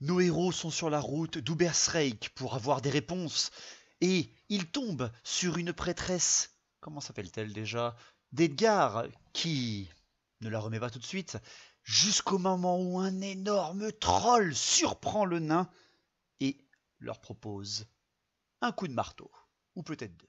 Nos héros sont sur la route d'Ubersreik pour avoir des réponses. Et ils tombent sur une prêtresse, comment s'appelle-t-elle déjà? D'Edgar, qui ne la remet pas tout de suite, jusqu'au moment où un énorme troll surprend le nain et leur propose un coup de marteau, ou peut-être deux.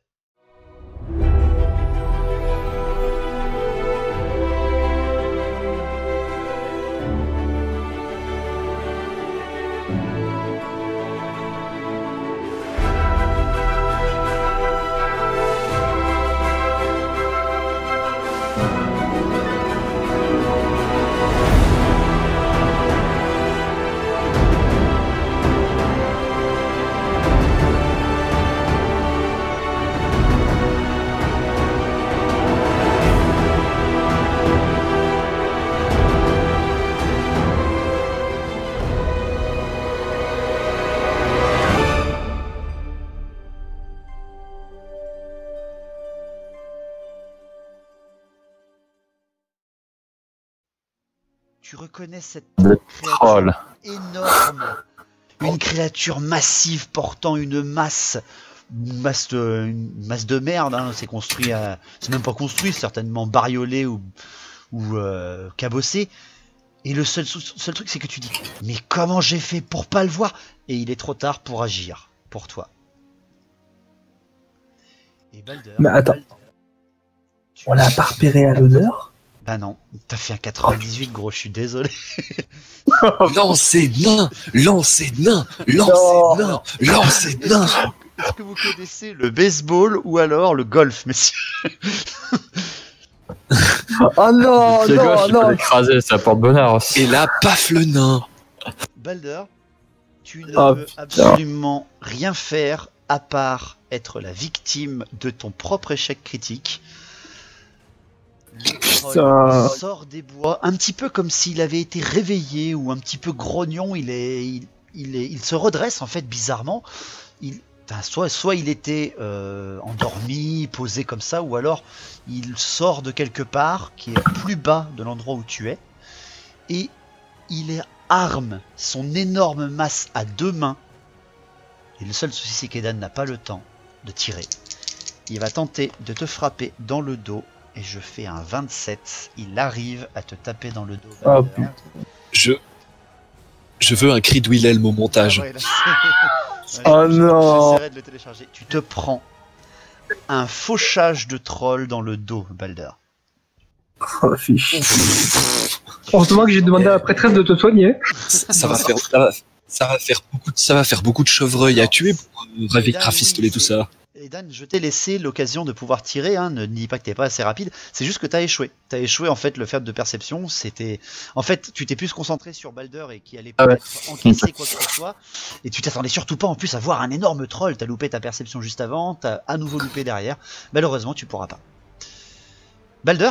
Tu reconnais cette troll énorme, une créature massive portant une masse de merde. Hein. C'est construit, c'est même pas construit, certainement bariolé ou cabossé. Et le seul truc, c'est que tu dis, mais comment j'ai fait pour pas le voir? Et il est trop tard pour agir, pour toi. Et Balder. Mais attends, on l'a pas repéré à l'odeur? Bah non, t'as fait un 98 gros, je suis désolé. Lancez nain, lancez nain, lancez nain, lancez nain. Est-ce que vous connaissez le baseball ou alors le golf, messieurs? Oh non, le non, non. Écraser, ça porte bonheur aussi. Et là, paf le nain. Balder, tu ne peux absolument rien faire à part être la victime de ton propre échec critique. Le troll sort des bois, un petit peu comme s'il avait été réveillé ou un petit peu grognon. Il se redresse en fait bizarrement. Soit il était endormi, posé comme ça, ou alors il sort de quelque part qui est plus bas de l'endroit où tu es, et il arme son énorme masse à deux mains. Et le seul souci, c'est qu'Edan n'a pas le temps de tirer. Il va tenter de te frapper dans le dos. Et je fais un 27, il arrive à te taper dans le dos. Oh, je veux un cri de Wilhelm au montage. Ah ouais, là, oh non. J'essaierai de le télécharger. Tu te prends un fauchage de troll dans le dos, Balder. Oh, fiche. Heureusement que j'ai demandé à la prêtresse de te soigner. Ça va faire beaucoup de chevreuils à tuer pour avec Graphistol et tout ça. Et Dan, je t'ai laissé l'occasion de pouvoir tirer, hein, ne dis pas que t'es pas assez rapide, c'est juste que t'as échoué. T'as échoué en fait, le fait de perception, c'était... En fait, tu t'es plus concentré sur Balder et qui allait peut-être encaisser quoi que ce soit, et tu t'attendais surtout pas en plus à voir un énorme troll, t'as loupé ta perception juste avant, t'as à nouveau loupé derrière, malheureusement tu pourras pas. Balder,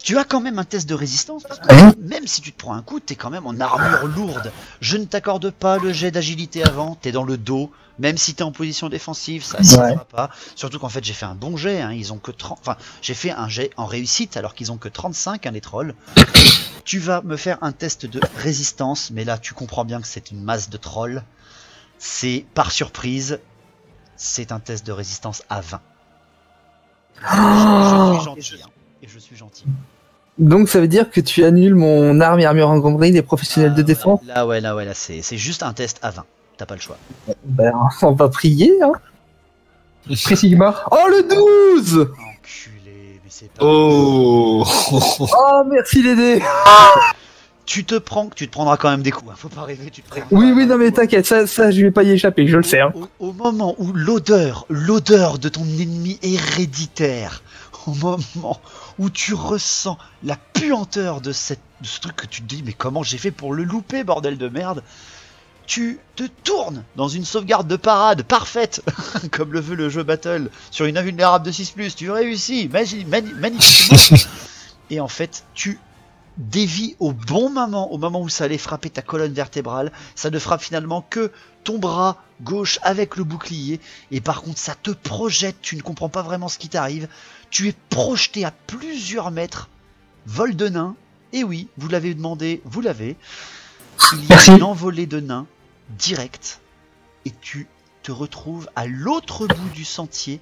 tu as quand même un test de résistance, parce que même si tu te prends un coup, t'es quand même en armure lourde. Je ne t'accorde pas le jet d'agilité avant, t'es dans le dos, même si t'es en position défensive, ça n'arrivera pas. Surtout qu'en fait j'ai fait un bon jet, hein, ils ont que 30... Enfin, j'ai fait un jet en réussite alors qu'ils ont que 35, hein, les trolls. Tu vas me faire un test de résistance, mais là tu comprends bien que c'est une masse de trolls. C'est par surprise, c'est un test de résistance à 20. Je suis gentil, hein, et je suis gentil. Donc ça veut dire que tu annules mon arme et armure encombrée des professionnels de défense? Là, c'est juste un test à 20. T'as pas le choix. Ben, on va prier, hein. Pré Sigma. Oh, le 12! Enculé, mais c'est pas... Oh. Oh, merci les dés. Tu te prendras quand même des coups, hein. Faut pas rêver, tu te prends. Oui, non mais t'inquiète, ça je vais pas y échapper, je le sais. Hein. Au moment où l'odeur de ton ennemi héréditaire, au moment où tu ressens la puanteur de ce truc que tu te dis, mais comment j'ai fait pour le louper, bordel de merde, tu te tournes dans une sauvegarde de parade parfaite, comme le veut le jeu Battle, sur une invulnérable de 6+, tu réussis, magnifiquement, et en fait, tu dévie au bon moment, au moment où ça allait frapper ta colonne vertébrale, ça ne frappe finalement que ton bras gauche avec le bouclier, et par contre ça te projette, tu ne comprends pas vraiment ce qui t'arrive, tu es projeté à plusieurs mètres, vol de nain, et oui, vous l'avez demandé, vous l'avez, il y a une envolée de nains direct et tu te retrouves à l'autre bout du sentier,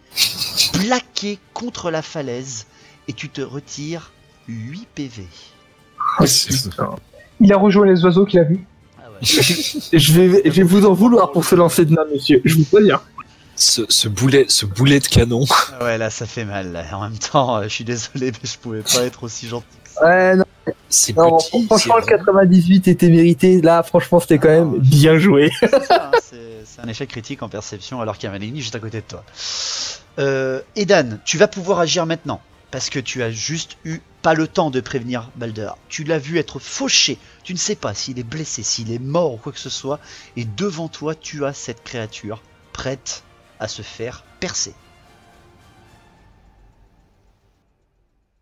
plaqué contre la falaise, et tu te retires 8 PV. Oh, il a rejoint les oiseaux qu'il a vus. Ah ouais. Je vais vous en vouloir pour ce lancer de main, monsieur. Je vous préviens. Ce boulet de canon. Ah ouais, là ça fait mal. Là. En même temps, je suis désolé, mais je pouvais pas être aussi gentil. Ouais, non, C'est non, petit. franchement, le c'est 98 était mérité. Là, franchement, c'était quand même bien joué. C'est ça, hein, c'est un échec critique en perception alors qu'il y a un ennemi juste à côté de toi. Edan, tu vas pouvoir agir maintenant. Parce que tu as juste eu pas le temps de prévenir Balder. Tu l'as vu être fauché. Tu ne sais pas s'il est blessé, s'il est mort ou quoi que ce soit. Et devant toi, tu as cette créature prête à se faire percer.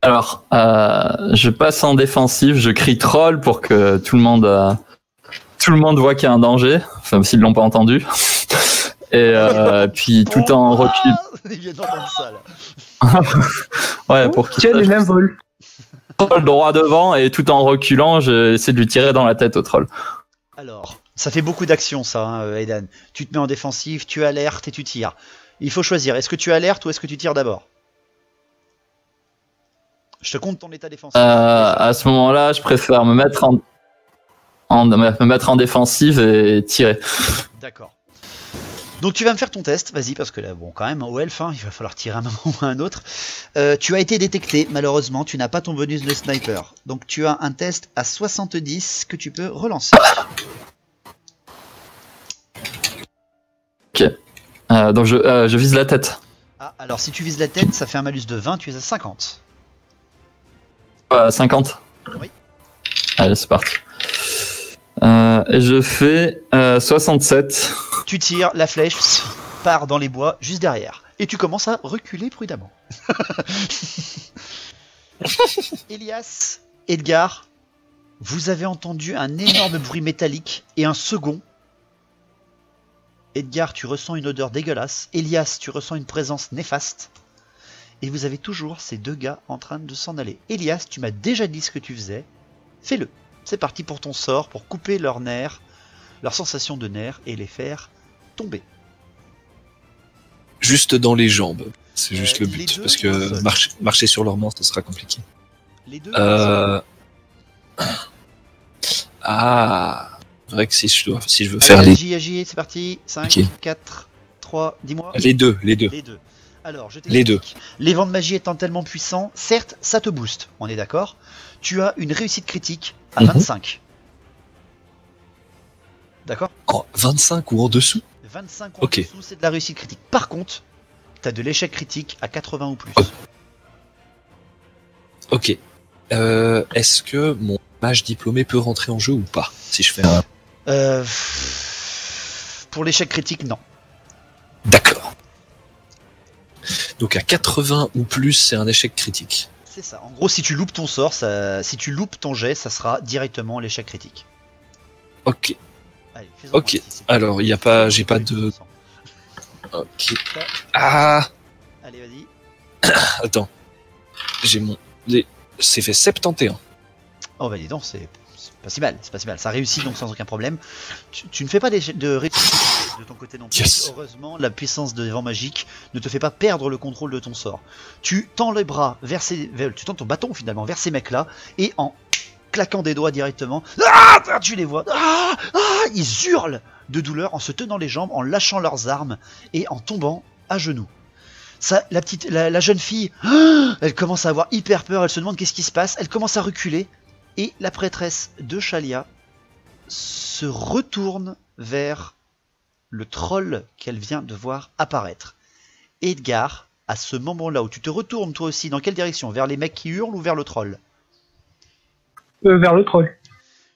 Alors, je passe en défensive, je crie troll pour que tout le monde voit qu'il y a un danger, enfin s'ils l'ont pas entendu. Et puis tout en recul. Il vient d'entendre ça là. Ouais, pour qu'il Tiens, les mêmes vols. troll droit devant et tout en reculant, j'essaie de lui tirer dans la tête au troll. Alors, ça fait beaucoup d'actions ça, hein, Edan. Tu te mets en défensive, tu alertes et tu tires. Il faut choisir, est-ce que tu alertes ou est-ce que tu tires d'abord? Je te compte ton état défensif. À ce moment-là, je préfère me mettre en défensive et tirer. D'accord. Donc tu vas me faire ton test, vas-y, parce que là, bon, quand même, au elfe, hein, il va falloir tirer un moment ou un autre. Tu as été détecté, malheureusement, tu n'as pas ton bonus de sniper. Donc tu as un test à 70 que tu peux relancer. Ok. Donc je vise la tête. Ah, alors si tu vises la tête, ça fait un malus de 20, tu es à 50. 50. Oui. Allez, c'est parti. Et je fais 67. Tu tires, la flèche part dans les bois juste derrière. Et tu commences à reculer prudemment. Elias, Edgar, vous avez entendu un énorme bruit métallique et un second. Edgar, tu ressens une odeur dégueulasse. Elias, tu ressens une présence néfaste. Et vous avez toujours ces deux gars en train de s'en aller. Elias, tu m'as déjà dit ce que tu faisais. Fais-le. C'est parti pour ton sort, pour couper leurs nerfs, leurs sensations de nerfs et les faire tomber. Juste dans les jambes. C'est juste le les but. deux Parce au que sol. marcher sur leurs mains, ça sera compliqué. Les deux. Ah. C'est vrai que si je veux faire les... Agis, c'est parti. 5, Ok. 4, 3, dis-moi. Les deux. Les deux. Alors, je t'explique. Les deux. Les vents de magie étant tellement puissants, certes, ça te booste, on est d'accord. Tu as une réussite critique à 25. D'accord? En 25 ou en dessous? 25 en Ok. dessous, c'est de la réussite critique. Par contre, tu as de l'échec critique à 80 ou plus. Ok. Est-ce que mon mage diplômé peut rentrer en jeu ou pas? Si je fais un... Pour l'échec critique, non. D'accord. Donc à 80 ou plus, c'est un échec critique. C'est ça. En gros, si tu loupes ton sort, si tu loupes ton jet, ça sera directement l'échec critique. Ok. Allez, fais-en Ok. un, si c'est pas- Alors, y a pas, j'ai pas de... Ok. Ah. Allez, vas-y. Attends. J'ai mon... C'est fait 71. Oh bah dis donc, c'est pas si mal, c'est pas si mal. Ça réussit donc sans aucun problème. Tu ne fais pas de réussite de ton côté non plus. Yes. Heureusement, la puissance de vent magique ne te fait pas perdre le contrôle de ton sort. Tu tends les bras tu tends ton bâton finalement vers ces mecs-là et en claquant des doigts directement, tu les vois, ils hurlent de douleur en se tenant les jambes, en lâchant leurs armes et en tombant à genoux. Ça, la jeune fille, elle commence à avoir hyper peur, elle se demande qu'est-ce qui se passe, elle commence à reculer, et la prêtresse de Chalia se retourne vers le troll qu'elle vient de voir apparaître. Edgar, à ce moment-là où tu te retournes toi aussi, dans quelle direction? Vers les mecs qui hurlent ou vers le troll? Vers le troll.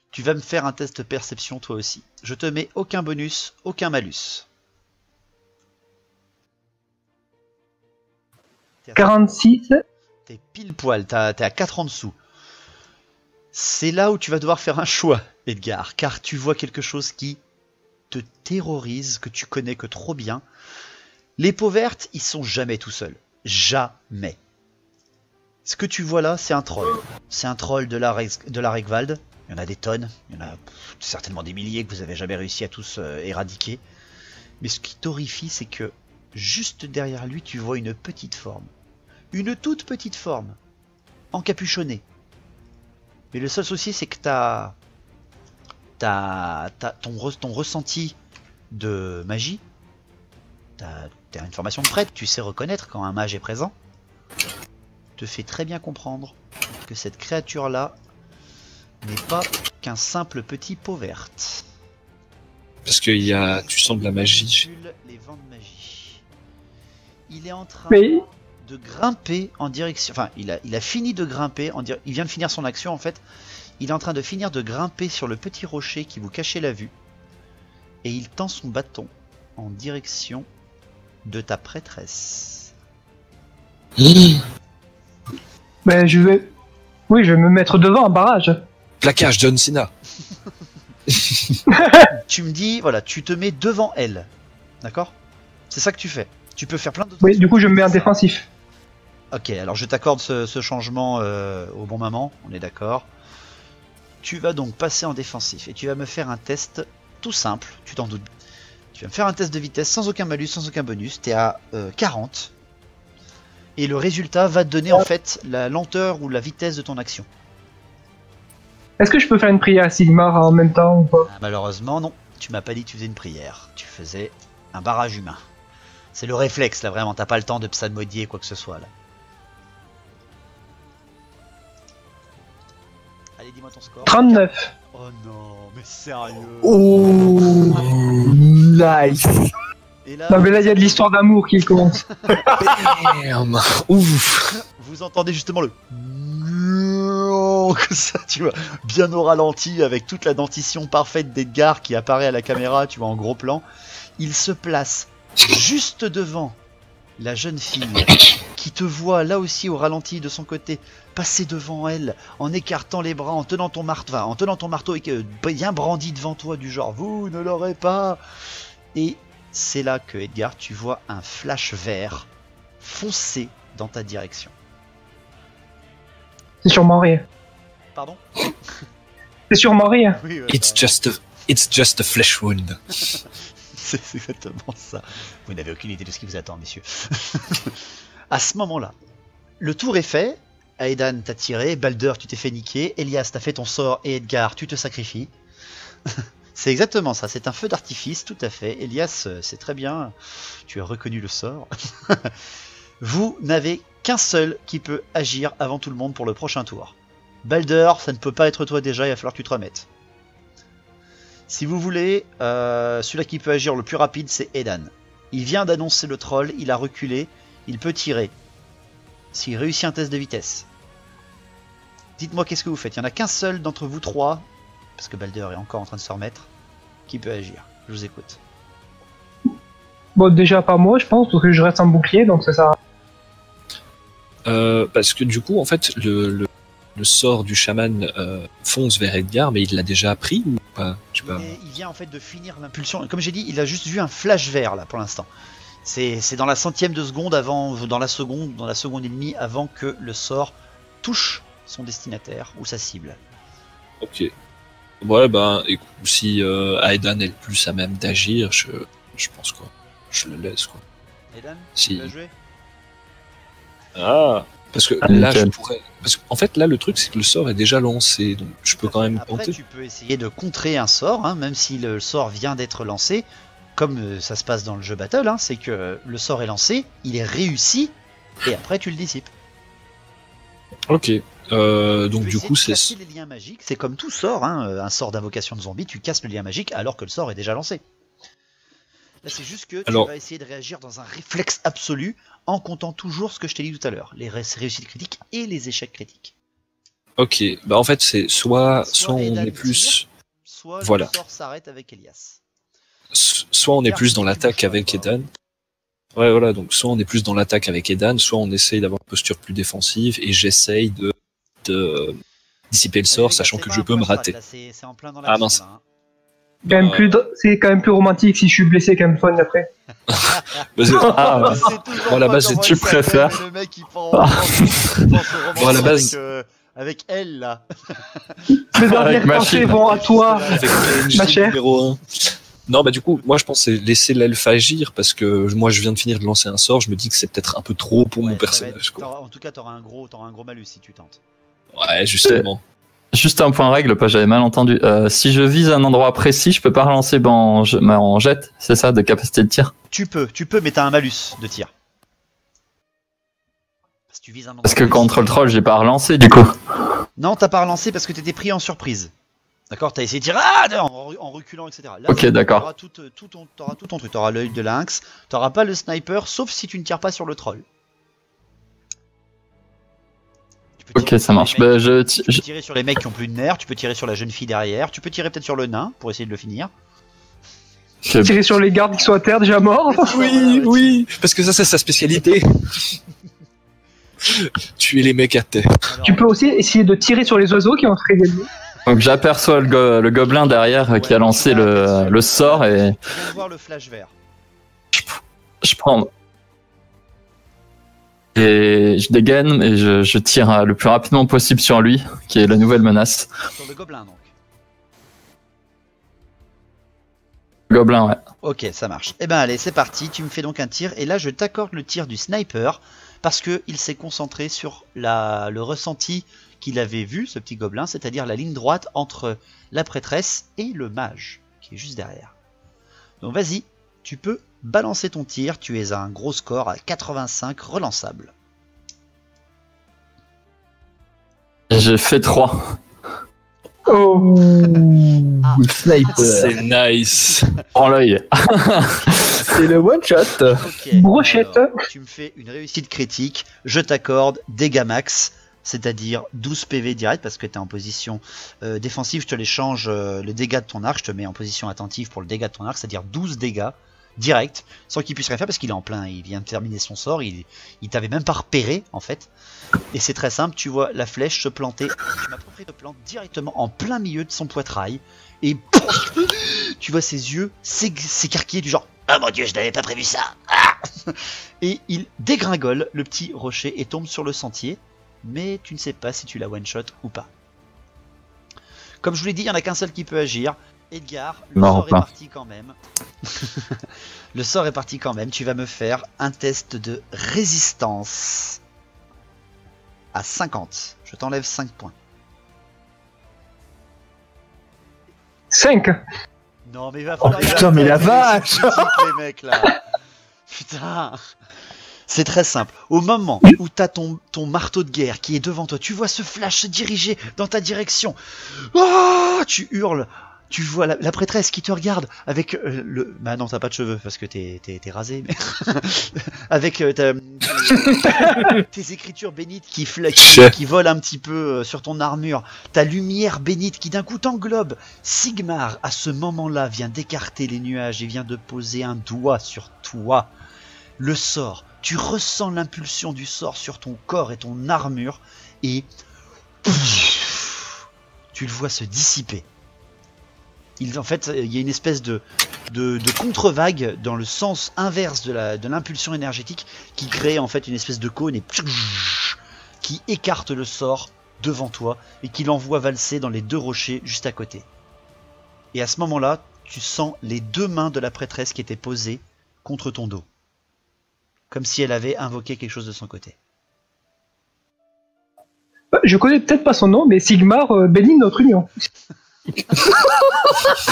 Tu vas me faire un test de perception toi aussi. Je te mets aucun bonus, aucun malus. 46. T'es pile poil, t'es à 4 en dessous. C'est là où tu vas devoir faire un choix, Edgar, car tu vois quelque chose qui te terrorise, que tu connais que trop bien. Les peaux vertes, ils sont jamais tout seuls. Jamais. Ce que tu vois là, c'est un troll. C'est un troll de la Regvald. Il y en a des tonnes, il y en a certainement des milliers que vous avez jamais réussi à tous éradiquer. Mais ce qui t'horrifie, c'est que juste derrière lui, tu vois une petite forme. Une toute petite forme, encapuchonnée. Mais le seul souci, c'est que ton ressenti de magie, t'as une formation de prêtre, tu sais reconnaître quand un mage est présent, te fait très bien comprendre que cette créature-là n'est pas qu'un simple petit pot verte. Parce que tu sens de la magie. Les vents de magie. Il est en train de grimper en direction. Enfin, il a fini de grimper. Il vient de finir son action en fait. Il est en train de finir de grimper sur le petit rocher qui vous cachait la vue. Et il tend son bâton en direction de ta prêtresse. Ben, je vais me mettre devant un barrage. Plaquage John Cena. Tu me dis, voilà, tu te mets devant elle. D'accord? C'est ça que tu fais. Tu peux faire plein d'autres. Oui, du coup, je me mets en défensif. Ok, alors je t'accorde ce changement au bon moment, on est d'accord. Tu vas donc passer en défensif et tu vas me faire un test tout simple, tu t'en doutes. Tu vas me faire un test de vitesse sans aucun malus, sans aucun bonus, t'es à 40. Et le résultat va te donner en fait la lenteur ou la vitesse de ton action. Est-ce que je peux faire une prière à Sigmar en même temps ou pas? Malheureusement non, tu m'as pas dit que tu faisais une prière, tu faisais un barrage humain. C'est le réflexe là vraiment, t'as pas le temps de psalmodier quoi que ce soit là. Allez, dis-moi ton score. 39. Oh non, mais sérieux. Oh, nice. Et là, Non mais là il y a de l'histoire d'amour qui commence. Merde. Ouf. vous entendez justement le que ça, tu vois, bien au ralenti avec toute la dentition parfaite d'Edgar qui apparaît à la caméra, tu vois, en gros plan. Il se place juste devant la jeune fille qui te voit là aussi au ralenti de son côté passer devant elle en écartant les bras, en tenant ton marteau et bien brandi devant toi du genre vous ne l'aurez pas. Et c'est là que Edgar, tu vois un flash vert foncer dans ta direction. C'est sûrement rien. Pardon? C'est sûrement rien. Oui, ouais, It's just a flesh wound. c'est exactement ça. Vous n'avez aucune idée de ce qui vous attend, messieurs. À ce moment-là, le tour est fait. Aedan t'a tiré, Balder tu t'es fait niquer, Elias t'as fait ton sort et Edgar tu te sacrifies. C'est exactement ça, c'est un feu d'artifice, tout à fait. Elias, c'est très bien, tu as reconnu le sort. Vous n'avez qu'un seul qui peut agir avant tout le monde pour le prochain tour. Balder, ça ne peut pas être toi déjà, il va falloir que tu te remettes. Si vous voulez, celui-là qui peut agir le plus rapide, c'est Aedan. Il vient d'annoncer le troll, il a reculé, il peut tirer. S'il réussit un test de vitesse. Dites-moi qu'est-ce que vous faites. Il n'y en a qu'un seul d'entre vous trois, parce que Balder est encore en train de se remettre, qui peut agir. Je vous écoute. Bon, déjà pas moi, je pense, parce que je reste en bouclier, donc ça sert à Parce que du coup, en fait, le sort du chaman fonce vers Edgar, mais il l'a déjà pris ou pas? Je sais pas. Il vient en fait de finir l'impulsion. Comme j'ai dit, il a juste vu un flash vert là pour l'instant. C'est dans la centième de seconde avant, dans la seconde et demie avant que le sort touche son destinataire ou sa cible. Ok. Ouais, ben, écoute, si Aedan est le plus à même d'agir, je pense quoi. Je le laisse quoi. Aedan, Si. tu vas jouer? Ah. Parce que Ah, là, nickel. je pourrais. Parce qu'en fait, là, le truc, c'est que le sort est déjà lancé, donc je peux quand même Après, tenter. tu peux essayer de contrer un sort, hein, même si le sort vient d'être lancé. Comme ça se passe dans le jeu Battle, hein, c'est que le sort est lancé, il est réussi, et après tu le dissipes. Ok. Tu Donc peux du essayer coup, de c'est. casser les liens magiques, c'est comme tout sort, hein, un sort d'invocation de zombie, tu casses le lien magique alors que le sort est déjà lancé. Là, c'est juste que tu Alors- vas essayer de réagir dans un réflexe absolu en comptant toujours ce que je t'ai dit tout à l'heure, les réussites critiques et les échecs critiques. Ok. Bah en fait, c'est soit on Aedan est plus. tire, soit Voilà. le sort s'arrête avec Elias. Soit on est plus dans l'attaque avec Edan. Ouais, voilà, donc soit on est plus dans l'attaque avec Edan, soit on essaye d'avoir une posture plus défensive et j'essaye de dissiper le sort, Ouais, sachant c'est que pas je un peux me point strat, rater. là, c'est en plein dans Ah, l'action, mince. là, hein. C'est quand même plus romantique si je suis blessé qu'un fun après. Vas-y. Ah, ouais. C'est toujours Bon, à la pas base, comment tu il s'appelle, préfères. le mec, il pense au roman Bon, à la base- avec, avec elle là. Mes dernières ma pensées fille. vont à toi, Avec ma PNJ chère. numéro 1. Non, bah du coup, moi je pense que c'est laisser l'elfe agir parce que moi je viens de finir de lancer un sort, je me dis que c'est peut-être un peu trop pour Ouais, mon ça va être- personnage. Quoi. En tout cas, t'auras un gros malus si tu tentes. Ouais, justement. Juste un point règle, pas j'avais mal entendu. Si je vise un endroit précis, je peux pas relancer en jet, c'est ça, de capacité de tir. Tu peux, mais t'as un malus de tir. Parce que tu vises un endroit Parce que précis. contre le troll, j'ai pas relancé du coup. Non, t'as pas relancé parce que t'étais pris en surprise. D'accord, t'as essayé de tirer en reculant, etc. Là, Ok, d'accord. T'auras tout ton truc. T'auras l'œil de lynx, t'auras pas le sniper, sauf si tu ne tires pas sur le troll. Tu peux Ok, tirer ça sur les marche. mecs- Bah, Tu peux tirer sur les mecs qui ont plus de nerfs, tu peux tirer sur la jeune fille derrière, tu peux tirer peut-être sur le nain pour essayer de le finir. Tirer sur les gardes qui sont à terre déjà morts. Oui, oui, parce que ça c'est sa spécialité. Tuer les mecs à terre. Alors, Tu peux aussi essayer de tirer sur les oiseaux qui ont fait gagner. Donc j'aperçois le gobelin derrière qui a lancé le sort et Tu viens de voir le flash vert. je prends. Et je dégaine et je tire le plus rapidement possible sur lui, qui est la nouvelle menace. Sur le gobelin donc. Gobelin, ouais. Ok, ça marche. Eh ben allez, c'est parti, tu me fais donc un tir, et là je t'accorde le tir du sniper, parce que il s'est concentré sur le ressenti qu'il avait vu, ce petit gobelin, c'est-à-dire la ligne droite entre la prêtresse et le mage, qui est juste derrière. Donc vas-y, tu peux balancer ton tir, tu es à un gros score à 85 relançable. J'ai fait 3. Oh. Ah. Sniper. C'est nice. Prends l'œil. C'est le one shot. Ok, Brochette. alors, tu me fais une réussite critique, je t'accorde dégâts max, c'est-à-dire 12 PV direct, parce que tu es en position défensive, je te les change, le dégât de ton arc, je te mets en position attentive pour le dégât de ton arc, c'est-à-dire 12 dégâts direct, sans qu'il puisse rien faire, parce qu'il est en plein, il vient de terminer son sort, il t'avait même pas repéré, en fait. Et c'est très simple, tu vois la flèche se planter, je m'approprie de plante directement en plein milieu de son poitrail, et tu vois ses yeux s'écarquiller du genre « Oh mon dieu, je n'avais pas prévu ça ah !» Et il dégringole le petit rocher et tombe sur le sentier, mais tu ne sais pas si tu l'as one-shot ou pas. Comme je vous l'ai dit, il n'y en a qu'un seul qui peut agir. Edgar, le Non, sort est pas. parti quand même. Le sort est parti quand même. Tu vas me faire un test de résistance à 50. Je t'enlève 5 points. 5. Non, mais il va falloir. putain, mais la vache Les mecs là. Putain. C'est très simple. Au moment où t'as ton marteau de guerre qui est devant toi, tu vois ce flash se diriger dans ta direction. Oh, tu hurles. Tu vois la prêtresse qui te regarde avec le. Bah non, t'as pas de cheveux parce que t'es rasé, mais avec tes écritures bénites qui volent un petit peu sur ton armure. Ta lumière bénite qui d'un coup t'englobe. Sigmar, à ce moment-là, vient d'écarter les nuages et vient de poser un doigt sur toi. Le sort. Tu ressens l'impulsion du sort sur ton corps et ton armure et tu le vois se dissiper. En fait, il y a une espèce de contre-vague dans le sens inverse de l'impulsion énergétique qui crée en fait une espèce de cône et qui écarte le sort devant toi et qui l'envoie valser dans les deux rochers juste à côté. Et à ce moment-là, tu sens les deux mains de la prêtresse qui étaient posées contre ton dos. Comme si elle avait invoqué quelque chose de son côté. Je connais peut-être pas son nom, mais Sigmar bénit notre union.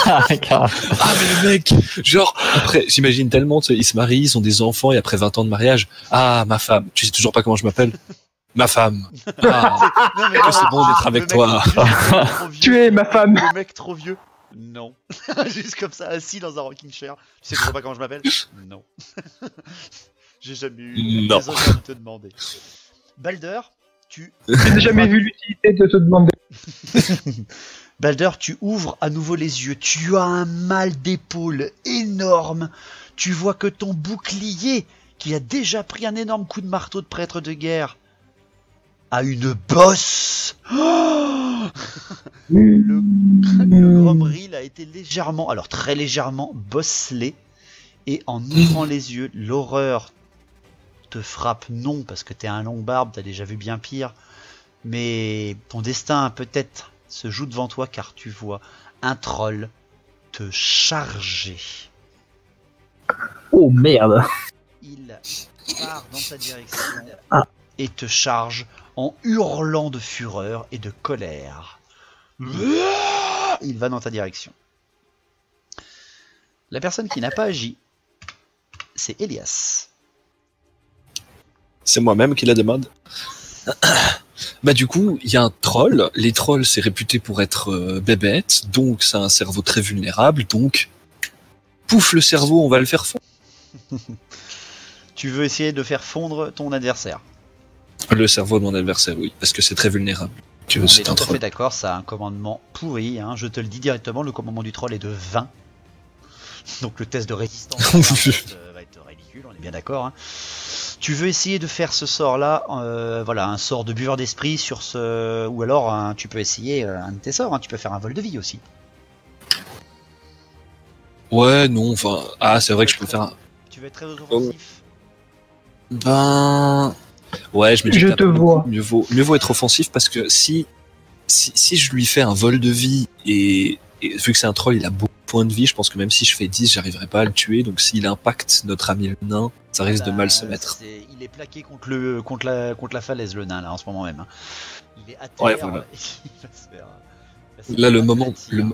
Ah, grave. Ah mais le mec, genre après j'imagine tellement, tu sais, ils se marient, ils ont des enfants et après 20 ans de mariage, ah ma femme, tu sais toujours pas comment je m'appelle. Ma femme. Ah, Non, mais que c'est bon d'être avec toi. Tu es ma femme. Le mec trop vieux. Non. Juste comme ça, assis dans un rocking chair. Tu sais toujours pas comment je m'appelle? Non. J'ai jamais eu Non. les honneurs de te demander. Balder, J'ai jamais vu l'utilité de te demander. Balder, tu ouvres à nouveau les yeux. Tu as un mal d'épaule énorme. Tu vois que ton bouclier, qui a déjà pris un énorme coup de marteau de prêtre de guerre, a une bosse. Oh le Gromril a été légèrement, alors très légèrement, bosselé. Et en ouvrant les yeux, l'horreur te frappe, non, parce que t'es un long barbe, t'as déjà vu bien pire. Mais ton destin peut-être se joue devant toi car tu vois un troll te charger. Oh merde. Il part dans ta direction Ah. et te charge en hurlant de fureur et de colère. Il va dans ta direction. La personne qui n'a pas agi, c'est Elias. C'est moi-même qui la demande. Bah du coup, il y a un troll. Les trolls, c'est réputé pour être bébêtes, donc ça a un cerveau très vulnérable, donc pouf le cerveau, on va le faire fondre. Tu veux essayer de faire fondre ton adversaire. Le cerveau de mon adversaire, oui, parce que c'est très vulnérable. Que On est c'est tout un à fait troll. d'accord, ça a un commandement pourri, hein. Je te le dis directement, le commandement du troll est de 20. Donc le test de résistance va être ridicule, on est bien d'accord. Hein. Tu veux essayer de faire ce sort-là, voilà, un sort de buveur d'esprit sur ce... Ou alors, tu peux essayer un de tes sorts, hein. Tu peux faire un vol de vie aussi. Ouais, non, enfin... Ah, c'est vrai que je peux faire un... Tu veux être très offensif. Ben... Ouais, je me dis Je que te vois. mieux vaut être offensif, parce que si je lui fais un vol de vie, et vu que c'est un troll, il a beaucoup de points de vie, je pense que même si je fais 10, j'arriverai pas à le tuer, donc s'il impacte notre ami le nain, ça risque de mal se mettre. Il est plaqué contre la falaise, le nain, là, en ce moment même. Hein. Il est à terre. Ouais, voilà. Il va se faire- Là, le aplatir.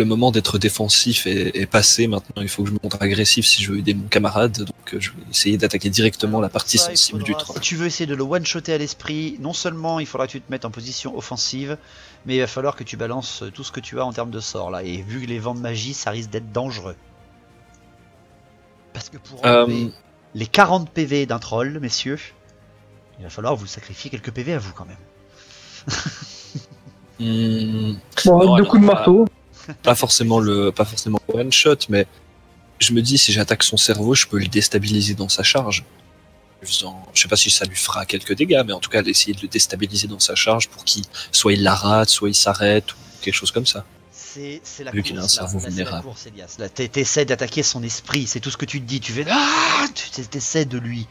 moment d'être défensif est passé. Maintenant, il faut que je me montre agressif si je veux aider mon camarade. Donc, je vais essayer d'attaquer directement la partie Ça, il sensible du faudra- troll. Si tu veux essayer de le one-shotter à l'esprit, non seulement il faudra que tu te mettes en position offensive, mais il va falloir que tu balances tout ce que tu as en termes de sorts là. Et vu que les vents de magie, ça risque d'être dangereux. Parce que pour enlever les 40 PV d'un troll, messieurs, il va falloir vous sacrifier quelques PV à vous quand même. Bon, Non, deux alors, coups de marteau. pas forcément one shot, mais je me dis si j'attaque son cerveau, je peux le déstabiliser dans sa charge. Je sais pas si ça lui fera quelques dégâts, mais en tout cas, essayer de le déstabiliser dans sa charge pour qu'il soit il la rate, soit il s'arrête ou quelque chose comme ça. C'est la Vu course, qu'il a un là. cerveau Là, c'est la vulnérable. course, Elias. Là, t'essaies d'attaquer son esprit, c'est tout ce que tu te dis. Tu fais tu t'essaies de lui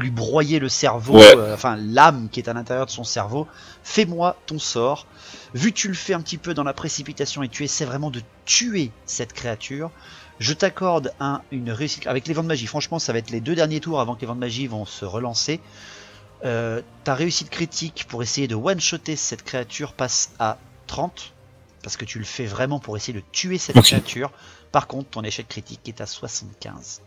broyer le cerveau, Ouais. enfin l'âme qui est à l'intérieur de son cerveau. Fais-moi ton sort. Vu que tu le fais un petit peu dans la précipitation et tu essaies vraiment de tuer cette créature, je t'accorde une réussite avec les vents de magie. Franchement, ça va être les 2 derniers tours avant que les vents de magie vont se relancer. Ta réussite critique pour essayer de one-shotter cette créature passe à 30. Parce que tu le fais vraiment pour essayer de tuer cette Ok. créature. Par contre, ton échec critique est à 75.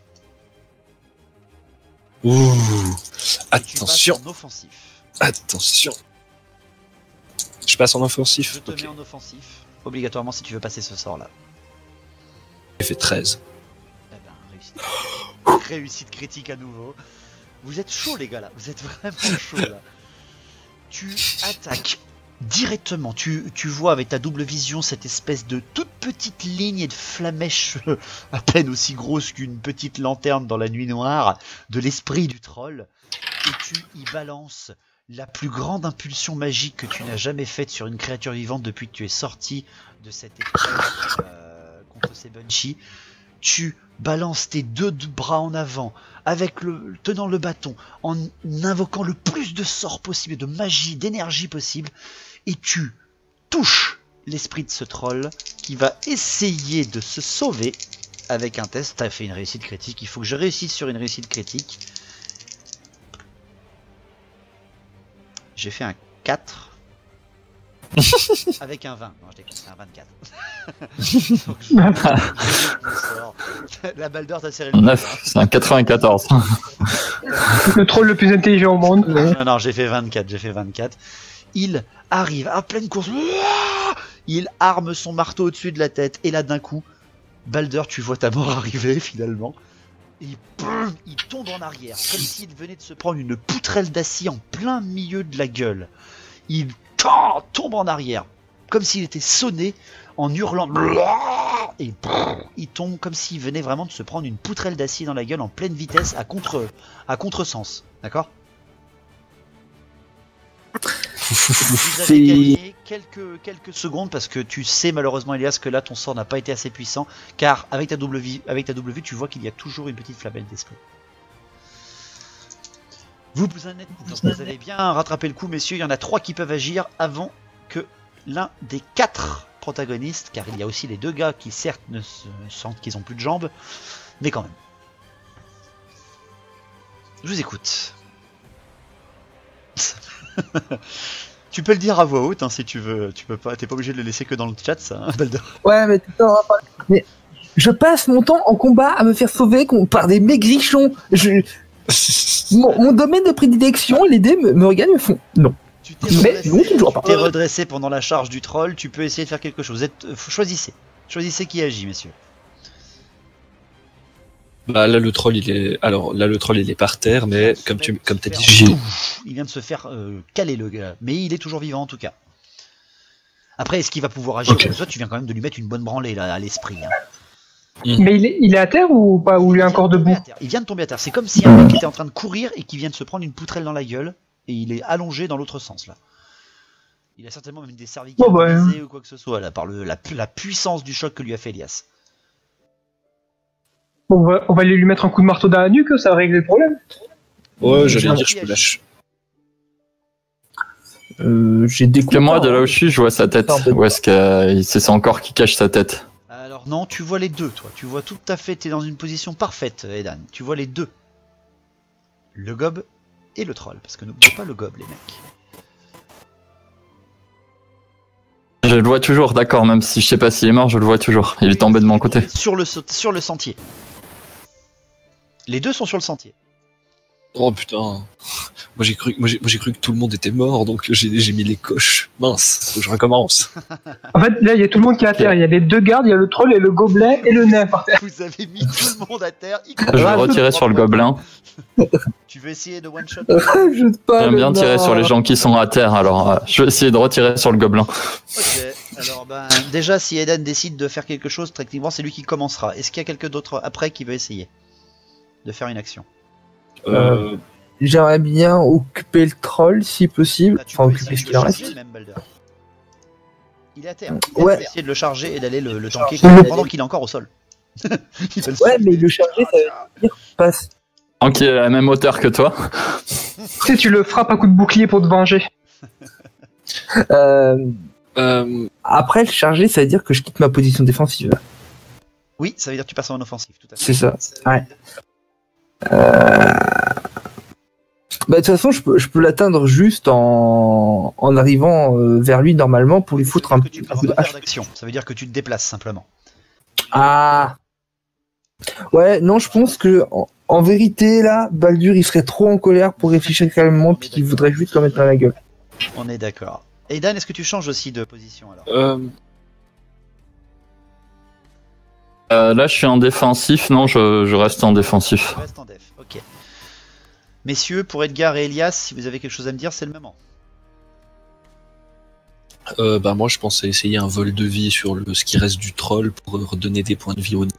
Ouh, Et tu attention, passes en offensif. attention. Je passe en offensif. Je te Ok, mets en offensif, obligatoirement si tu veux passer ce sort-là. j'ai fait 13. Eh ben, réussite. Réussite critique à nouveau. Vous êtes chaud les gars là, vous êtes vraiment chaud là. Tu attaques directement, tu vois avec ta double vision cette espèce de toute petite ligne et de flamèche à peine aussi grosse qu'une petite lanterne dans la nuit noire de l'esprit du troll, et tu y balances la plus grande impulsion magique que tu n'as jamais faite sur une créature vivante depuis que tu es sorti de cette épreuve contre ces Bunchy. Tu balances tes 2 bras en avant, tenant le bâton, en invoquant le plus de sorts possible, de magie, d'énergie possible, et tu touches l'esprit de ce troll qui va essayer de se sauver avec un test. Tu as fait une réussite critique, il faut que je réussisse sur une réussite critique. J'ai fait un 4 avec un 20. Non, je déconne, c'est un 24. Donc, je mon sort. La balle d'or t'a serré le 9, c'est un 94. Le troll le plus intelligent au monde. Non, j'ai fait 24. Il arrive à pleine course. Il arme son marteau au-dessus de la tête. Et là, d'un coup, Balder, tu vois ta mort arriver finalement. Et boum, il tombe en arrière, comme s'il venait de se prendre une poutrelle d'acier en plein milieu de la gueule. Il tombe en arrière, comme s'il était sonné en hurlant. Et il tombe comme s'il venait vraiment de se prendre une poutrelle d'acier dans la gueule en pleine vitesse à contresens. D'accord ? Vous avez gagné quelques secondes parce que tu sais malheureusement Elias que là ton sort n'a pas été assez puissant, car avec ta double vue tu vois qu'il y a toujours une petite flamelle d'esprit. vous avez bien rattrapé le coup, messieurs. Il y en a 3 qui peuvent agir avant que l'un des 4 protagonistes, car il y a aussi les 2 gars qui certes ne se sentent qu'ils ont plus de jambes, mais quand même. Je vous écoute. Tu peux le dire à voix haute hein, si tu veux. Tu peux pas. T'es pas obligé de le laisser que dans le chat, ça, hein, Balder. Ouais, mais mais je passe mon temps en combat à me faire sauver par des maigrichons. Mon domaine de prédilection, les dés me regardent et me font non. Tu t'es redressé pendant la charge du troll. Tu peux essayer de faire quelque chose. Choisissez. Choisissez qui agit, messieurs. Bah là le troll il est par terre, mais comme t'as dit, il vient de se faire caler le gars, mais il est toujours vivant en tout cas. Après est-ce qu'il va pouvoir agir? Okay. Toi tu viens quand même de lui mettre une bonne branlée là à l'esprit. Hein. Mais il est à terre ou pas, ou il est encore debout? Il vient de tomber à terre. C'est comme si un mec était en train de courir et qui vient de se prendre une poutrelle dans la gueule et il est allongé dans l'autre sens là. Il a certainement même des cervicales brisées ou quoi que ce soit là par la puissance du choc que lui a fait Elias. On va aller lui mettre un coup de marteau dans la nuque, ça va régler le problème. Ouais, j'allais dire, je peux lâcher. J'ai des coups. Que moi, de là où je suis, je vois sa tête. Ou est-ce que c'est son corps qui cache sa tête? Alors non, tu vois les deux, toi. Tu vois tout à fait, t'es dans une position parfaite, Edan. Tu vois les deux. Le gob et le troll. Parce que n'oubliez pas le gob, les mecs. Je le vois toujours, d'accord, même si je sais pas s'il est mort, je le vois toujours. Il est tombé de mon côté. Sur le sentier. Les deux sont sur le sentier. Oh putain. Moi j'ai cru que tout le monde était mort, donc j'ai mis les coches. Mince, faut que je recommence. En fait, là il y a tout le monde qui est à terre. Il y a les 2 gardes, il y a le troll et le gobelin et le nain par terre. Vous avez mis tout le monde à terre. Je vais retirer sur le gobelin. Tu veux essayer de one shot? J'aime bien tirer sur les gens qui sont à terre, alors je vais essayer de retirer sur le gobelin. Ok, alors déjà si Eden décide de faire quelque chose, techniquement c'est lui qui commencera. Est-ce qu'il y a quelqu'un d'autre après qui veut essayer de faire une action? J'aimerais bien occuper le troll si possible. Bah, enfin, occuper ce qu'il en reste. Même, il est à terre. Ouais. Essayer de le charger et d'aller le tanker pendant qu'il est encore au sol. Ouais, mais le charger, ça veut dire passe. Tant qu'il est à la même hauteur que toi. Tu sais, tu le frappes à coup de bouclier pour te venger. Après, le charger, ça veut dire que je quitte ma position défensive. Oui, ça veut dire que tu passes en offensive, tout à fait. C'est ça. Ouais. Bah, de toute façon, je peux l'atteindre juste en arrivant vers lui normalement pour lui foutre un coup de hache. Ça veut dire que tu te déplaces simplement. Ah. Ouais, non, je pense que en vérité, là, Baldur, il serait trop en colère pour réfléchir calmement, puis il voudrait juste le mettre dans la gueule. On est d'accord. Et Dan, est-ce que tu changes aussi de position alors? Là, je suis en défensif. Non, je reste en défensif. Je reste en def, ok. Messieurs, pour Edgar et Elias, si vous avez quelque chose à me dire, c'est le moment. Bah moi, je pensais essayer un vol de vie sur ce qui reste du troll pour redonner des points de vie au nez.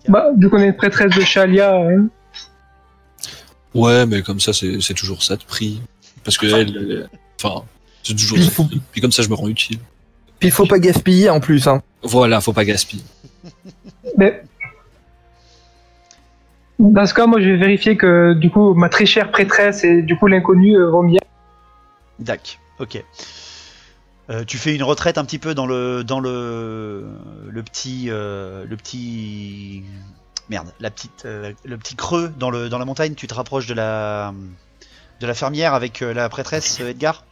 Bah, vu qu'on est une prêtresse de Shalia. Hein. Ouais, mais comme ça, c'est toujours ça de prix. Parce que elle enfin, c'est toujours ça. Puis comme ça, je me rends utile. Puis il faut pas gaspiller en plus, hein. Voilà, faut pas gaspiller. Mais dans ce cas, moi, je vais vérifier que du coup, ma très chère prêtresse et du coup l'inconnu vont bien. Dac, ok. Tu fais une retraite un petit peu dans le petit merde, le petit creux dans la montagne. Tu te rapproches de la fermière avec la prêtresse Edgar.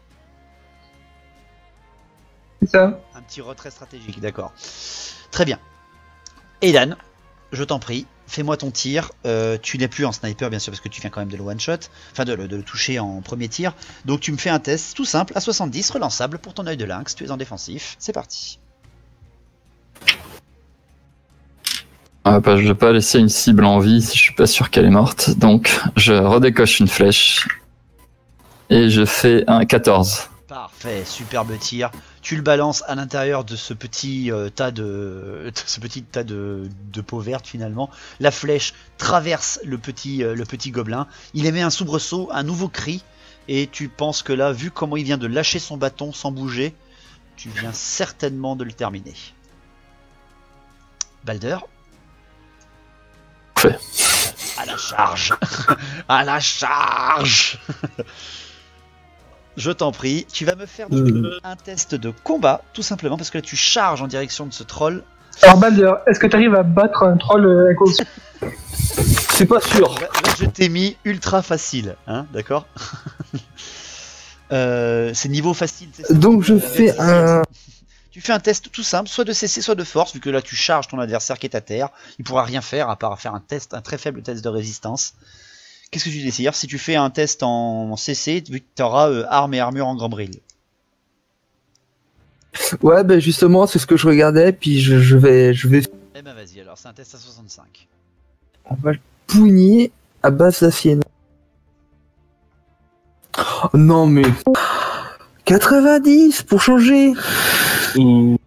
C'est ça. Un petit retrait stratégique, d'accord. Très bien. Edan, je t'en prie, fais-moi ton tir. Tu n'es plus en sniper, bien sûr, parce que tu viens quand même de le one-shot. Enfin, de le toucher en premier tir. Donc tu me fais un test tout simple, à 70, relançable, pour ton œil de lynx. Tu es en défensif. C'est parti. Je vais pas laisser une cible en vie si je suis pas sûr qu'elle est morte. Donc, je redécoche une flèche. Et je fais un 14. Parfait, superbe tir. Tu le balances à l'intérieur de ce petit tas de peau verte finalement. La flèche traverse le petit gobelin. Il émet un soubresaut, un nouveau cri. Et tu penses que là, vu comment il vient de lâcher son bâton sans bouger, tu viens certainement de le terminer. Balder. Fait. À la la charge. À la charge. Je t'en prie, tu vas me faire un test de combat, tout simplement, parce que là tu charges en direction de ce troll. Alors Balder, est-ce que tu arrives à battre un troll avec aussi? C'est pas sûr. Là, je t'ai mis ultra facile, hein, d'accord. C'est niveau facile. Donc je fais un... Tu fais un test tout simple, soit de CC, soit de force, vu que là tu charges ton adversaire qui est à terre. Il pourra rien faire à part faire un très faible test de résistance. Qu'est-ce que tu décides? Si tu fais un test en CC, vu que tu auras armes et armure en grand bril. Ouais, ben justement, c'est ce que je regardais, puis je vais... Eh ben vas-y, alors c'est un test à 65. On va le pougner à base d'acier. Oh, non mais... 90 pour changer. Tu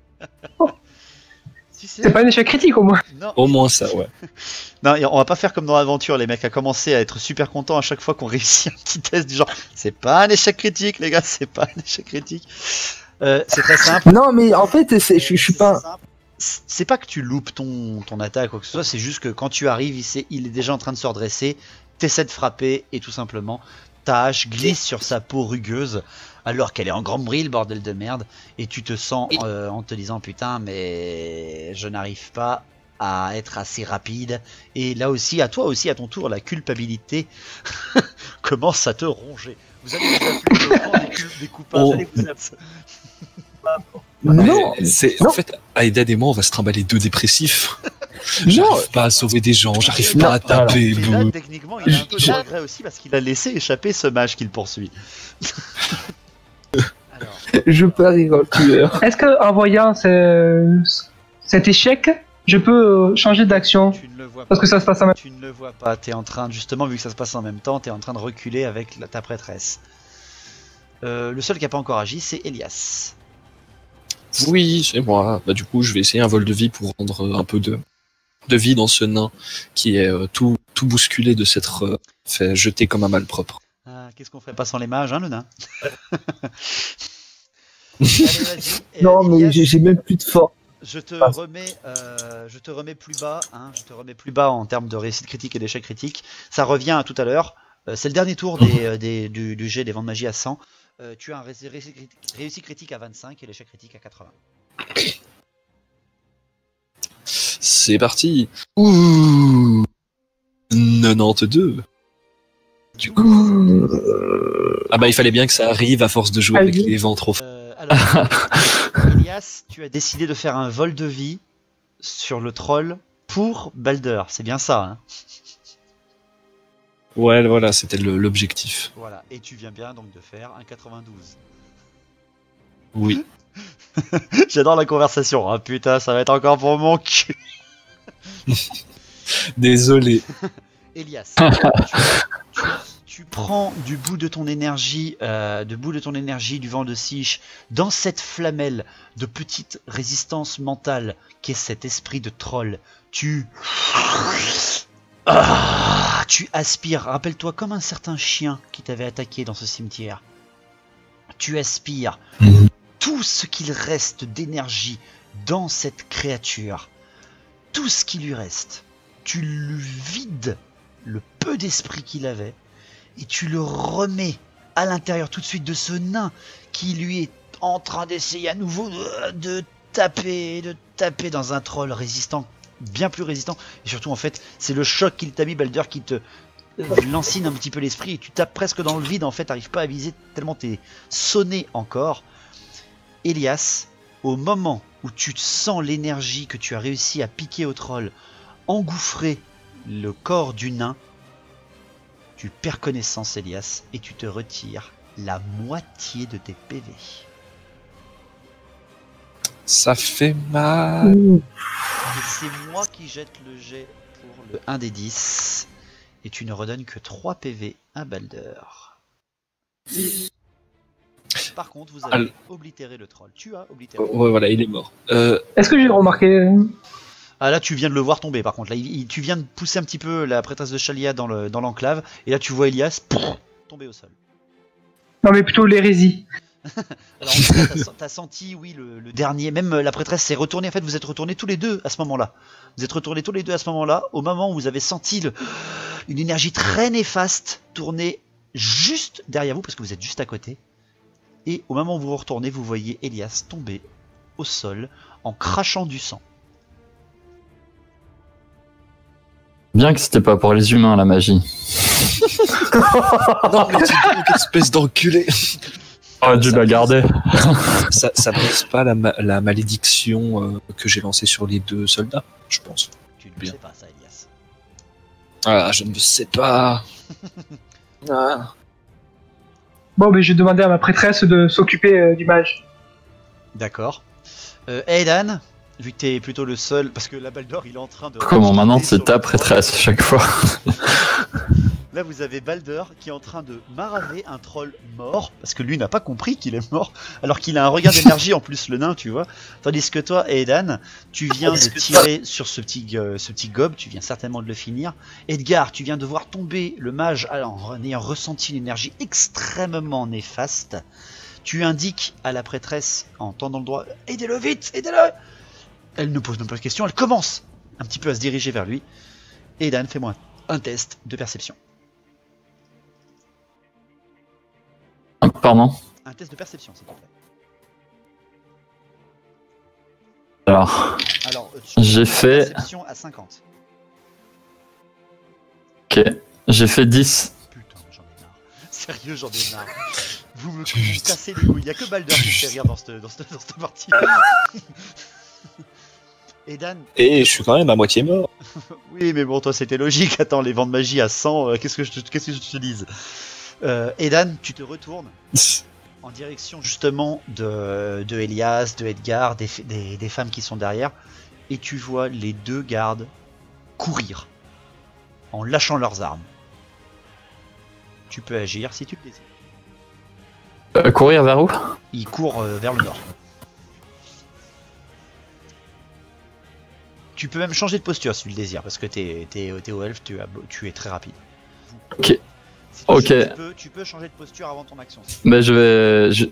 sais, C'est pas un échec critique au moins. non. Au moins ça, ouais. Non, on va pas faire comme dans l'aventure, les mecs à commencer à être super contents à chaque fois qu'on réussit un petit test du genre. C'est pas un échec critique, les gars, c'est pas un échec critique. C'est très simple. Non mais en fait, je suis pas... C'est pas que tu loupes ton attaque ou quoi que ce soit, c'est juste que quand tu arrives, il est déjà en train de se redresser, t'essaies de frapper et tout simplement ta hache glisse sur sa peau rugueuse alors qu'elle est en grand bril, bordel de merde, et tu te sens en te disant putain mais je n'arrive pas à être assez rapide. Et là aussi, à toi aussi à ton tour, la culpabilité commence à te ronger. Vous allez vous appeler le camp des coupables, Oh. allez vous appeler. Non, C'est non. en fait, Aïdad et moi, on va se trimballer deux dépressifs. Non. J'arrive pas à sauver des gens, j'arrive pas à taper. Et là, bouh. techniquement, il a un peu de regret aussi parce qu'il a laissé échapper ce mage qu'il poursuit. Alors, je parie dans le tueur. Est-ce que en voyant cet échec, je peux changer d'action tu ne le vois parce pas. que ça se passe en même Tu ne le vois pas. T'es en train, justement, vu que ça se passe en même temps, t'es en train de reculer avec ta prêtresse. Le seul qui n'a pas encore agi, c'est Elias. Oui, c'est moi. Bah, du coup, je vais essayer un vol de vie pour rendre un peu de vie dans ce nain qui est tout bousculé de s'être fait jeter comme un malpropre. Ah, qu'est-ce qu'on ferait pas sans les mages, hein, le nain. Allez, vas-y. Non mais Elias, j'ai même plus de force. je te remets plus bas, hein, je te remets plus bas en termes de réussite critique et d'échec critique. Ça revient à tout à l'heure. C'est le dernier tour du jet des vents de magie à 100. Tu as un réussite critique à 25 et l'échec critique à 80. C'est parti. Ouh, 92. Du coup. Ah bah il fallait bien que ça arrive à force de jouer avec les vents trop forts. Alors, Elias, tu as décidé de faire un vol de vie sur le troll pour Balder. C'est bien ça, hein? Ouais, voilà, c'était l'objectif. Voilà. Et tu viens bien donc de faire un 92. Oui. J'adore la conversation. Ah putain, ça va être encore pour mon cul. Désolé. Elias, tu prends du bout de ton énergie, du vent de Siche, dans cette flamelle de petite résistance mentale qu'est cet esprit de troll. Tu aspires. Rappelle-toi comme un certain chien qui t'avait attaqué dans ce cimetière. Tu aspires tout ce qu'il reste d'énergie dans cette créature. Tout ce qui lui reste. Tu lui vides le peu d'esprit qu'il avait et tu le remets à l'intérieur tout de suite de ce nain qui lui est en train d'essayer à nouveau de taper dans un troll résistant, bien plus résistant. Et surtout, en fait, c'est le choc qu'il t'a mis, Balder, qui te lancine un petit peu l'esprit et tu tapes presque dans le vide. En fait, t'arrives pas à viser tellement t'es sonné encore. Elias, au moment où tu sens l'énergie que tu as réussi à piquer au troll engouffrer le corps du nain, tu perds connaissance, Elias, et tu te retires la moitié de tes PV. Ça fait mal. Et c'est moi qui jette le jet pour le 1 des 10, et tu ne redonnes que 3 PV à Balder. Par contre, vous avez oblitéré le troll. Tu as oblitéré. Ouais, voilà, il est mort. Est-ce que j'ai remarqué Ah là, tu viens de le voir tomber. Par contre, là, tu viens de pousser un petit peu la prêtresse de Shalia dans l'enclave, et là, tu vois Elias tomber au sol. Non, mais plutôt l'hérésie. Alors, en tout cas, t'as senti, oui, le dernier. Même la prêtresse s'est retournée. En fait, vous êtes retournés tous les deux à ce moment-là. Vous êtes retournés tous les deux à ce moment-là, au moment où vous avez senti une énergie très néfaste tournée juste derrière vous, parce que vous êtes juste à côté. Et au moment où vous vous retournez, vous voyez Elias tomber au sol en crachant du sang. Bien que c'était pas pour les humains la magie. Non, mais tu dis, quelle espèce d'enculé. Oh, Dieu l'a gardé. Ça brise pas la malédiction que j'ai lancée sur les 2 soldats, je pense. Tu ne Bien. sais pas ça, Elias. Ah, je ne le sais pas. Ah. Bon, mais je vais demander à ma prêtresse de s'occuper du mage. D'accord. Aidan, vu que t'es plutôt le seul, parce que la Baldur il est en train de... Comment maintenant sur c'est ta le prêtresse à chaque fois. Là vous avez Baldur qui est en train de maraver un troll mort, parce que lui n'a pas compris qu'il est mort, alors qu'il a un regard d'énergie en plus, le nain, tu vois. Tandis que toi, Aidan, tu viens de tirer sur ce petit gobe, tu viens certainement de le finir. Edgar, tu viens de voir tomber le mage en ayant ressenti une énergie extrêmement néfaste. Tu indiques à la prêtresse en tendant le doigt, aidez-le vite, aidez-le. Elle ne pose même pas de question, elle commence un petit peu à se diriger vers lui. Aidan, fais-moi un test de perception. Pardon. Un test de perception, s'il te plaît. Alors, j'ai fait... Perception à 50. Ok, j'ai fait 10. Putain, j'en ai marre. Sérieux, j'en ai marre. Vous me cassez les couilles. Il n'y a que Baldur qui fait rire dans cette partie. Et Dan. Et je suis quand même à moitié mort. Oui, mais bon, toi, c'était logique. Attends, les vents de magie à 100, qu'est-ce que je te dise. Et Dan, tu te retournes en direction justement de Elias, de Edgar, des femmes qui sont derrière, et tu vois les 2 gardes courir en lâchant leurs armes. Tu peux agir si tu le désires. Courir vers où? Ils courent vers le nord. Tu peux même changer de posture si tu le désires, parce que t'es au elfe, tu es très rapide. Ok. Si Ok. Tu peux changer de posture avant ton action. Mais je vais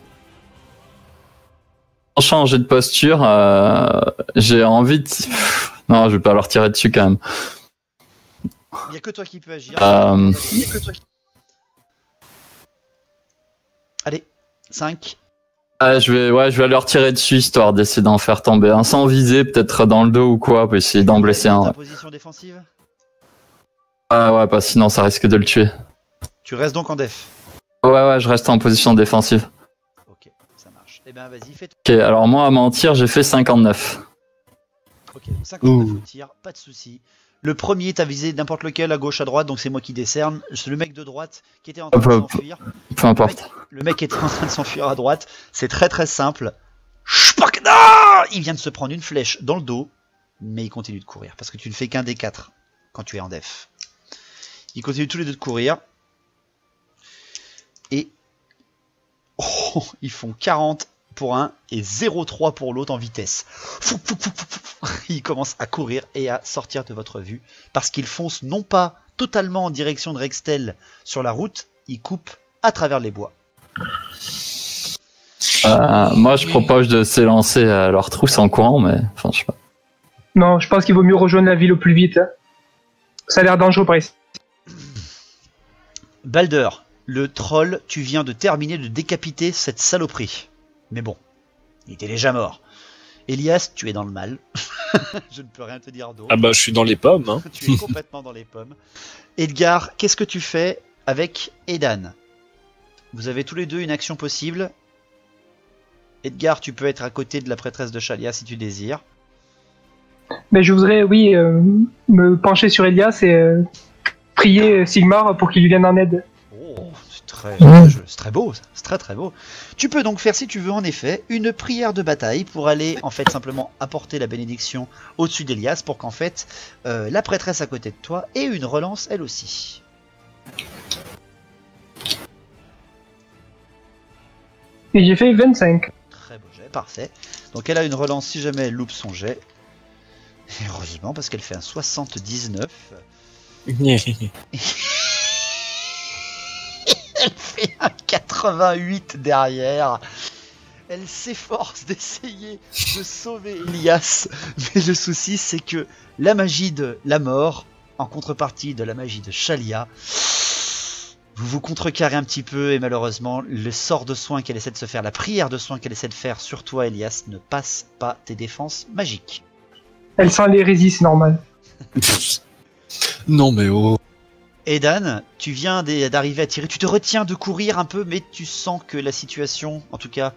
changer de posture. J'ai envie de... Non, je vais pas leur tirer dessus quand même. Il n'y a que toi qui peux agir. Allez, 5. Je vais leur tirer dessus histoire d'essayer d'en faire tomber un sans viser, peut-être dans le dos ou quoi, pour essayer d'en blesser un. Ta Ouais. position défensive. Ah ouais, pas sinon ça risque de le tuer. Tu restes donc en def. Ouais, je reste en position défensive. Ok, ça marche. Eh ben vas-y, fais. Ok, alors moi à mentir, j'ai fait 59. Ok, 59 au tir, pas de soucis. Le premier, t'as visé n'importe lequel, à gauche, à droite, donc c'est moi qui décerne. C'est le mec de droite qui était en train de s'enfuir. Peu importe. Le mec qui était en train de s'enfuir à droite, c'est très très simple. Ah, il vient de se prendre une flèche dans le dos, mais il continue de courir, parce que tu ne fais qu'un des 4 quand tu es en def. Ils continuent tous les deux de courir. Et ils font 40 pour un et 0,3 pour l'autre en vitesse. Ils commencent à courir et à sortir de votre vue parce qu'ils foncent non pas totalement en direction de Rextel sur la route, ils coupent à travers les bois. Moi je propose de s'élancer à leur trousse en courant, mais enfin je sais pas. Non, je pense qu'il vaut mieux rejoindre la ville au plus vite. Hein. Ça a l'air dangereux par ici. Baldur, le troll, tu viens de terminer de décapiter cette saloperie. Mais bon, il était déjà mort. Elias, tu es dans le mal. Je ne peux rien te dire d'autre. Ah bah je suis dans les pommes. Hein. Tu es complètement dans les pommes. Edgar, qu'est-ce que tu fais avec Aidan? Vous avez tous les deux une action possible. Edgar, tu peux être à côté de la prêtresse de Shalia si tu désires. Mais je voudrais, oui, me pencher sur Elias et prier Sigmar pour qu'il lui vienne en aide. Oh, c'est très beau, c'est très très beau. Tu peux donc faire, si tu veux, en effet, une prière de bataille pour aller, en fait, simplement apporter la bénédiction au-dessus d'Elias pour qu'en fait, la prêtresse à côté de toi ait une relance elle aussi. Et j'ai fait 25. Très beau jet, parfait. Donc elle a une relance si jamais elle loupe son jet. Et heureusement, parce qu'elle fait un 79. Elle fait un 88 derrière. Elle s'efforce d'essayer de sauver Elias. Mais le souci, c'est que la magie de la mort en contrepartie de la magie de Shalia, vous vous contrecarrez un petit peu et malheureusement, le sort de soin qu'elle essaie de se faire, la prière de soin qu'elle essaie de faire sur toi, Elias, ne passe pas tes défenses magiques. Elle sent l'hérésie, c'est normal. Non mais oh. Edan, tu viens d'arriver à tirer, tu te retiens de courir un peu, mais tu sens que la situation, en tout cas,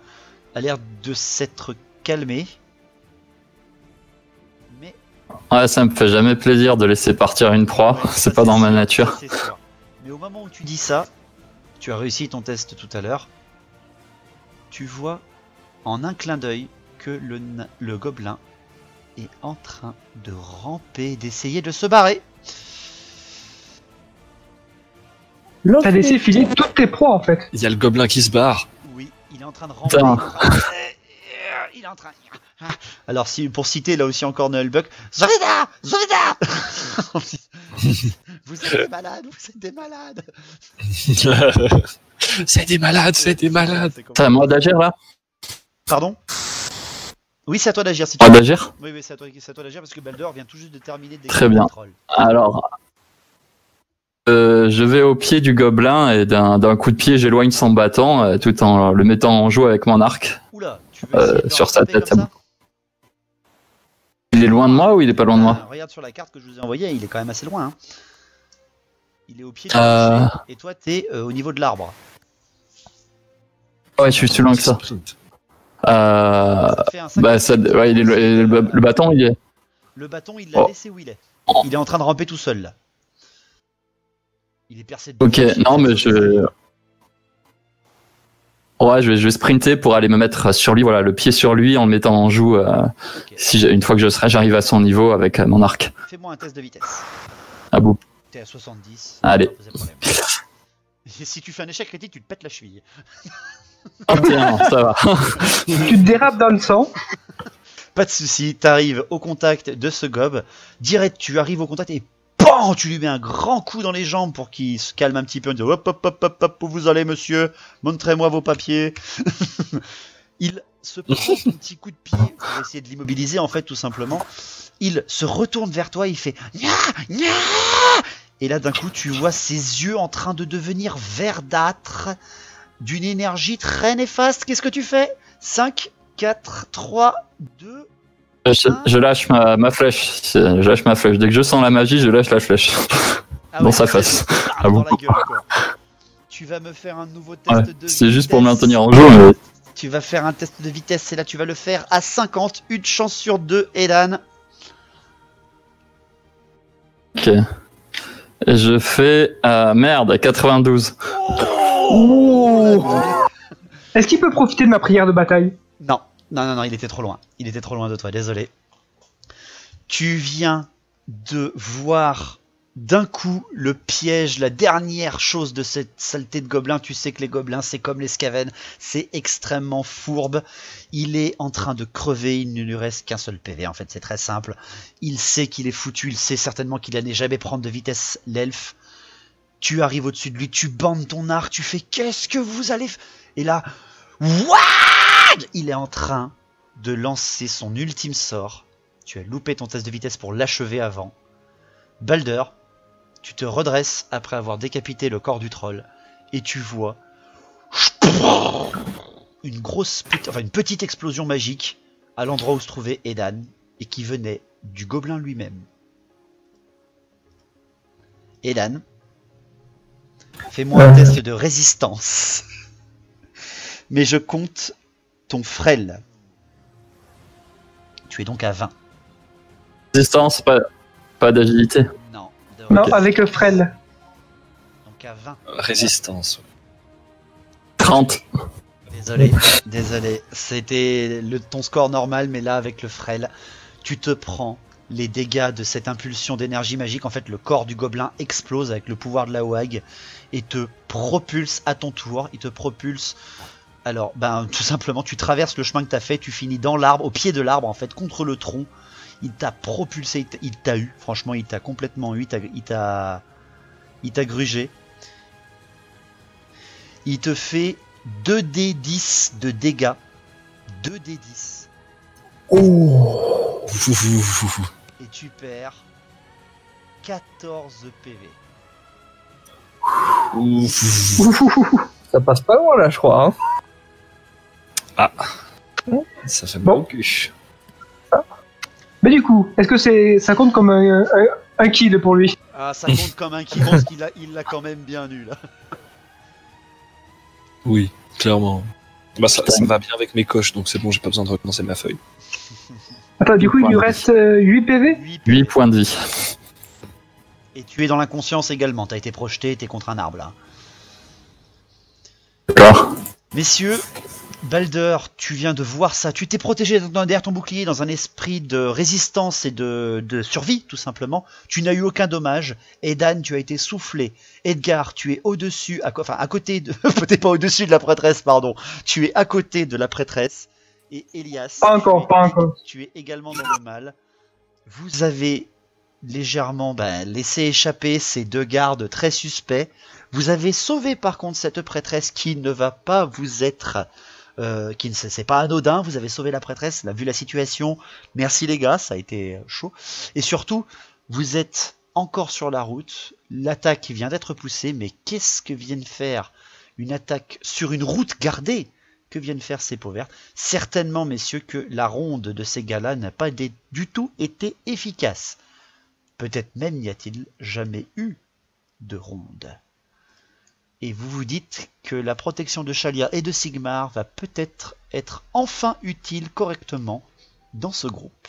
a l'air de s'être calmée. Mais Ouais, ça me fait jamais plaisir de laisser partir une proie, ouais, c'est ça, pas dans ma sûr, nature. ça, c'est sûr. Mais au moment où tu dis ça, tu as réussi ton test tout à l'heure. Tu vois en un clin d'œil que le gobelin est en train de ramper, d'essayer de se barrer. T'as laissé filer toutes tes proies en fait. Il y a le gobelin qui se barre. Oui, il est en train de ramper. Putain. Il est en train. Alors, si, pour citer là aussi encore Noël Buck, Zorida, Zorida. Vous êtes des malades, vous êtes des malades. C'est des malades, c'est des malades. C'est à moi d'agir là? Pardon? Oui, c'est à toi d'agir si tu Moi veux. d'agir? Oui, c'est à toi d'agir parce que Baldur vient tout juste de terminer des Très bien. contrôles. Alors, je vais au pied du gobelin et d'un coup de pied j'éloigne son bâton tout en le mettant en joue avec mon arc. Oula, tu veux essayer de le sur sa rattraper tête, comme ça ça? Il est loin de moi ou il est pas loin de moi? Regarde sur la carte que je vous ai envoyée, il est quand même assez loin. Hein. Il est au pied du Euh. rocher et toi t'es au niveau de l'arbre. Ouais, je suis plus loin que ça. Ça te fait un sac Bah, de- ça, ouais, le bâton il est. Le bâton, il l'a Oh. laissé où il est. Il est en train de ramper tout seul là. Il est percé de Ok, non mais je. Ouais, je vais sprinter pour aller me mettre sur lui, voilà, le pied sur lui en le mettant en joue. Ok. Une fois que j'arrive à son niveau avec mon arc. Fais-moi un test de vitesse. À bout. T'es à 70. Allez. Ça va poser problème. Et si tu fais un échec critique, tu te pètes la cheville. 31, ça va. Tu te dérapes dans le sang. Pas de souci, t'arrives au contact de ce gob. Direct, tu arrives au contact et PAM, tu lui mets un grand coup dans les jambes pour qu'il se calme un petit peu. En disant, hop, hop, hop, hop, hop, où vous allez, monsieur? Montrez-moi vos papiers. Il se prend un petit coup de pied pour essayer de l'immobiliser, en fait, tout simplement. Il se retourne vers toi, il fait Nya, Nya. Et là, d'un coup, tu vois ses yeux en train de devenir verdâtres d'une énergie très néfaste. Qu'est-ce que tu fais? 5, 4, 3, 2. Je lâche ma flèche. Je lâche ma flèche. Dès que je sens la magie, je lâche la flèche. Dans sa face. Ah, dans la gueule, quoi. Tu vas me faire un nouveau test Ouais, de c'est juste pour vitesse. maintenir en jeu. Mais... Tu vas faire un test de vitesse et là tu vas le faire à 50, une chance sur 2, Edan. Ok. Et je fais merde, 92. Est-ce qu'il peut profiter de ma prière de bataille? Non, non, il était trop loin. Il était trop loin de toi, désolé. Tu viens de voir d'un coup le piège, la dernière chose de cette saleté de gobelin. Tu sais que les gobelins, c'est comme les Skaven, c'est extrêmement fourbe. Il est en train de crever, il ne lui reste qu'un seul PV. En fait, c'est très simple. Il sait qu'il est foutu, il sait certainement qu'il n'allait jamais prendre de vitesse l'elfe. Tu arrives au-dessus de lui, tu bandes ton arc, tu fais qu'est-ce que vous allez faire? Et là, what? Il est en train de lancer son ultime sort. Tu as loupé ton test de vitesse pour l'achever avant. Baldur, tu te redresses après avoir décapité le corps du troll et tu vois une petite explosion magique à l'endroit où se trouvait Edan et qui venait du gobelin lui-même. Edan, fais-moi un test de résistance. Mais je compte ton frêle. Tu es donc à 20. Résistance, pas d'agilité. Non. Non, avec le frêle. Donc à 20. Résistance. 30. Désolé. C'était ton score normal, mais là, avec le frêle, tu te prends les dégâts de cette impulsion d'énergie magique. En fait, le corps du gobelin explose avec le pouvoir de la Hoag et te propulse à ton tour. Il te propulse. Alors, tout simplement, tu traverses le chemin que tu as fait, tu finis dans l'arbre, au pied de l'arbre, en fait, contre le tronc. Il t'a propulsé, il t'a eu. Franchement, il t'a complètement eu. Il t'a grugé. Il te fait 2d10 de dégâts. 2d10. Oh. Et tu perds 14 PV. Ça passe pas loin là, je crois. Hein. Ça fait Bon. mal au cul. Mais du coup, est-ce que ça compte comme un kill pour lui? Ah, ça compte comme un kill, parce qu'il l'a quand même bien eu là. Oui, clairement. Bah, ça va bien avec mes coches, donc c'est bon, j'ai pas besoin de recommencer ma feuille. Attends, du coup, il lui reste 8 PV? 8 points de vie. Et tu es dans l'inconscience également, t'as été projeté, t'es contre un arbre là. D'accord. Messieurs, Balder, tu viens de voir ça, tu t'es protégé derrière ton bouclier dans un esprit de résistance et de survie, tout simplement. Tu n'as eu aucun dommage. Edan, tu as été soufflé. Edgar, tu es au-dessus, enfin à côté de... Peut-être pas au-dessus de la prêtresse, pardon. Tu es à côté de la prêtresse. Et Elias, Pas encore. tu es également dans le mal. Vous avez légèrement laissé échapper ces deux gardes très suspects. Vous avez sauvé par contre cette prêtresse qui ne va pas vous être... c'est pas anodin, vous avez sauvé la prêtresse, vu la situation. Merci les gars, ça a été chaud. Et surtout, vous êtes encore sur la route. L'attaque vient d'être poussée, mais qu'est-ce que viennent faire une attaque sur une route gardée? Que viennent faire ces peaux vertes? Certainement, messieurs, que la ronde de ces gars-là n'a pas du tout été efficace. Peut-être même n'y a-t-il jamais eu de ronde. Et vous vous dites que la protection de Shalia et de Sigmar va peut-être être enfin utile correctement dans ce groupe.